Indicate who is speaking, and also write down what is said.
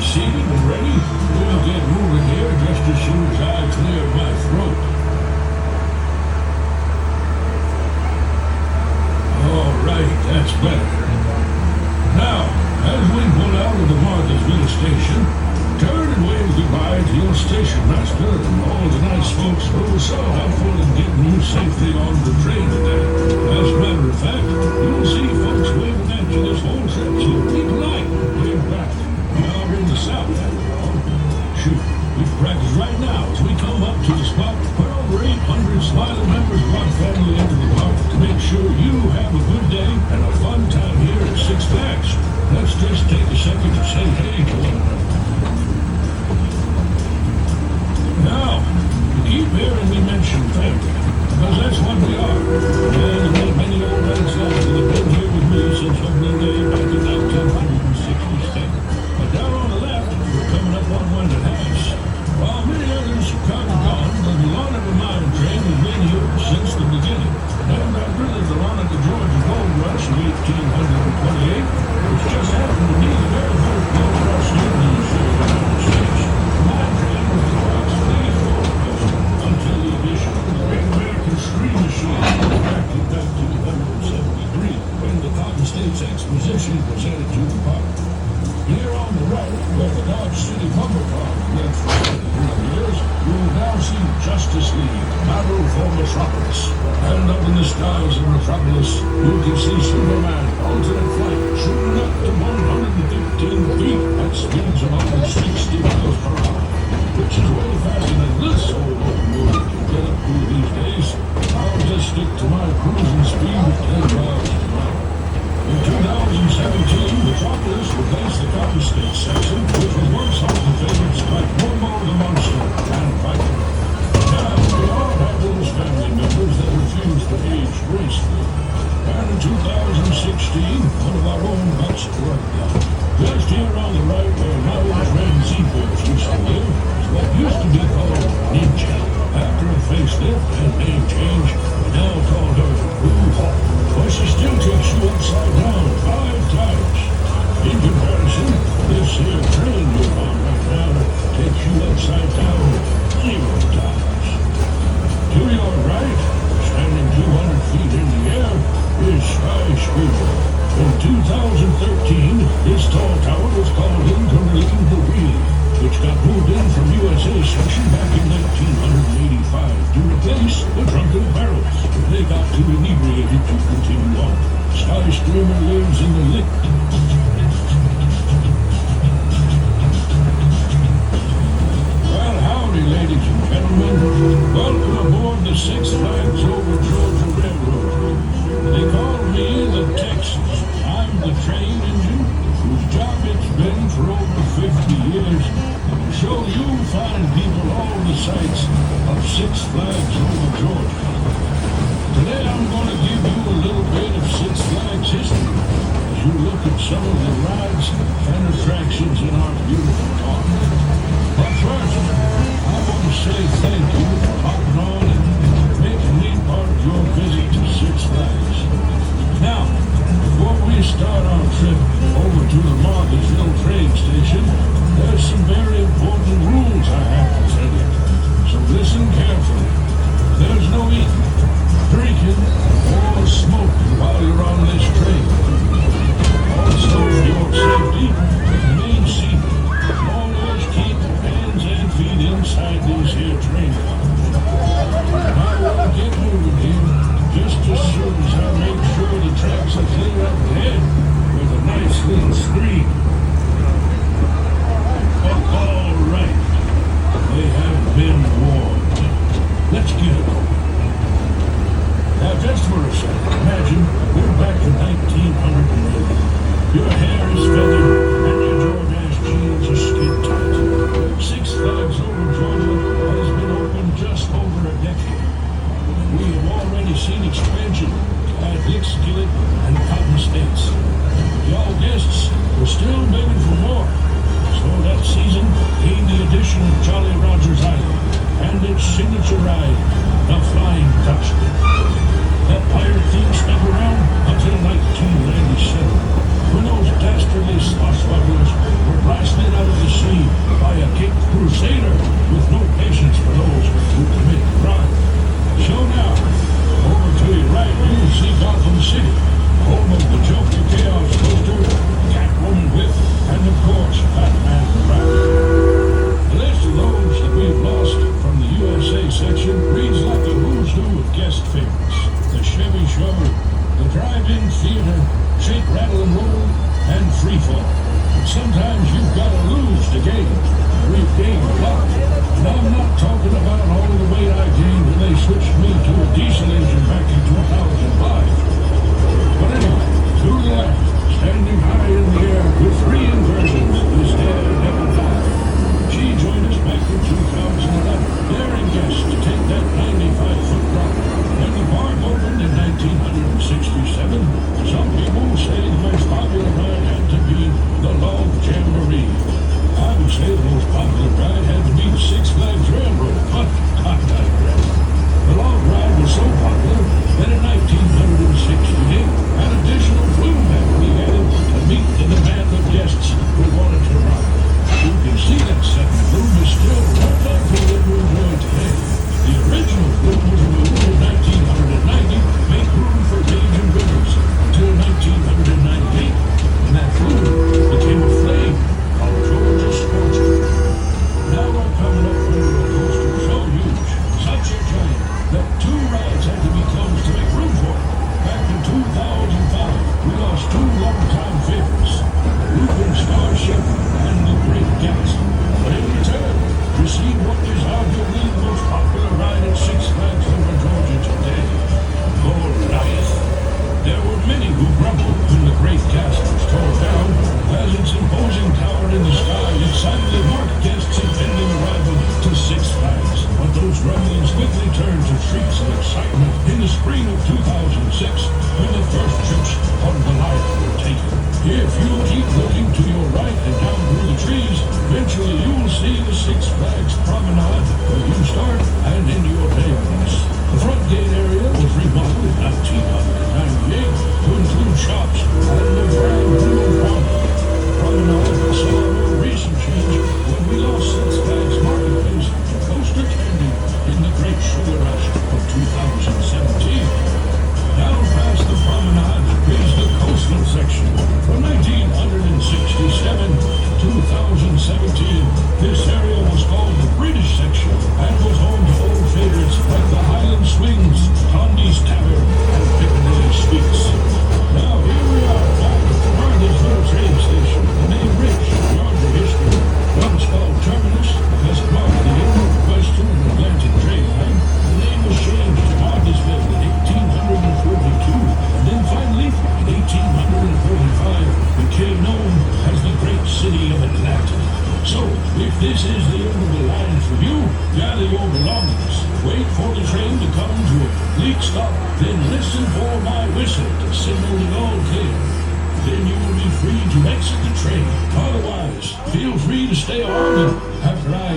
Speaker 1: seated and ready? We'll get moving here just as soon as I clear my throat. All right, that's better. Now, as we pull out of the Marthasville station, turn and wave goodbye to your station master and all the nice folks who were so helpful in getting you safely on the train today. As a matter of fact, you'll see folks waving at you this whole trip, so be polite. Wave back. Now we're in the south, after all. Shoot, we practice right now as we come up to the spot where over 800 smiling members of our family enter the park to make sure you have a good day and a fun time here at Six Flags. Let's just take a second to say hey to one another. Now, you keep hearing me mention family, because that's what we are. And there are many old friends that have been here with me since opening day back in 1967. But down on the left, we're coming up on one that has. While many others have come and gone, the Veronica Mine Train has been here since the beginning. And after the Veronica Georgia Gold Rush of 1828, which just happened to be the very first gold rush in the United States, the mine train was the world's biggest gold rush until the addition of the Great American Screen Machine back in 1973, when the Cotton States Exposition was added to the park. Here on the right, where the Dodge City Bumper Car went for 30 years, you will now see Justice League, battle for Metropolis. And up in the skies of Metropolis, you can see Superman, alternate flight, shooting up to 115 feet at speeds of over 60 miles per hour, which is way faster than this old locomotive can get up to these days. I'll just stick to my cruising speed of 10 miles per hour. In 2017, Metropolis replaced the Cotton States section, which was once home to favorites like Momo the Monster and Fright. Now, we all have those family members that refuse to age gracefully. And in 2016, one of our own butts worked out. Just here on the right where now red seaboats used to live, is what used to be called Ninja. After a facelift and name change, we now call her Blue Hawk. But she still takes you upside down 5 times. In comparison, this here train you're on right now takes you upside down 0 times. To your right, standing 200 feet in the air, is Skyscraper. In 2013, this tall tower was called in to relieve the wheel, which got moved in from USA section back in 1985 to replace the drunken barrels. They got too inebriated to continue on. Skyscraper lives in the lick. Well, howdy, ladies and gentlemen. Welcome aboard the Six Flags Over Georgia Railroad. They call me the Texas. I'm the train engine whose job it's been for over 50 years to show you fine people all the sights of Six Flags Over Georgia. Today I'm going to give you a little bit of Six Flags history as you look at some of the rides and attractions in our beautiful park. But first, I want to say thank you for hopping on and making me part of your visit to Six Flags. Now, before we start our trip over to the Marthasville train station, there's some very important rules I have to tell you. So listen carefully. There's no eating, drinking, or smoking while you're on this train. Also, for your safety, remain seated. Always keep your hands and feet inside these here train cars. Now we'll get moving here just as soon as I make sure the tracks are clear up ahead with a nice little screen. All right, they have been warned. Let's get it on. Now, just for a second, imagine we're back in 1980. Your hair is feathered and your Jordache jeans are skin tight. Six Flags Over Georgia has been open just over a decade. We have already seen expansion at Lickskillet and Cotton States. Y'all guests were still begging for more. So that season came the addition of Jolly Rogers Island and its signature ride, the Flying Dutchman. That pirate theme stuck around until 1997, when those dastardly swashbucklers were blasted out of the sea things you've got to lose to gain. We've gained a lot. And I'm not talking about all the weight I gained when they switched me to a diesel engine back in 2005. But anyway, to the left, standing high in the air with 3 inversions, is Heaven 5. She joined us back in 2011, daring guests to take that 95-foot drop. When the park opened in 1967, some people say the most popular ride had to be the Log Jamboree. I would say the most popular ride had to be the Six Flags Railroad, but I digress. The log ride was so popular that in 1968, an additional flume had to be added to meet the demand of guests who wanted to ride. You can see that second flume is still right up for what we enjoy today. The original flume was removed in 1990 to make room for Cage and Rivers until 1998, and that flume became a flame called Georgia Scorcher. Now we're coming up under a coaster so huge, such a giant, that 2 rides had to be closed to make room for it. Back in 2005, we lost 2 longtime favorites, the Looping Starship and the Great Gatsby. But in return, received what is arguably the most popular ride at Six Flags over Georgia today, Goliath. There were many who grumbled when the Great Gatsby was torn down, as its imposing tower in the sky excitedly marked guests' impending arrival to Six Flags. But those grumblings quickly turned to shrieks of excitement in the spring of 2006, when the first trips on Goliath were taken. If you keep looking to your right and down through the trees, eventually you'll see the Six Flags promenade where you start and end your day with us. The front gate area was remodeled in 1998 to include shops and a brand new fountain. Promenade saw a more recent change when we lost Six Flags Marketplace to coaster candy in the Great Sugar Rush of 2017. Down past the promenade is the coastal section. From 1967 to 2017, this area was called the British section and was home to old favorites like the Highland Swings, Condy's Tavern, and Piccadilly Sweets. Now here we are back at the farthest little train station, the name rich Georgia history. Once called Terminus, because it marked the end of the Western and Atlantic train line, the name was changed to Martinsville in 1842, and then finally, in 1845, became known as the Great City of Atlanta. So, if this is the end of the line for you, gather your belongings, wait for the train to come to a complete stop, then listen for my whistle to signal the all clear. Then you will be free to exit the train. Otherwise, feel free to stay on and after I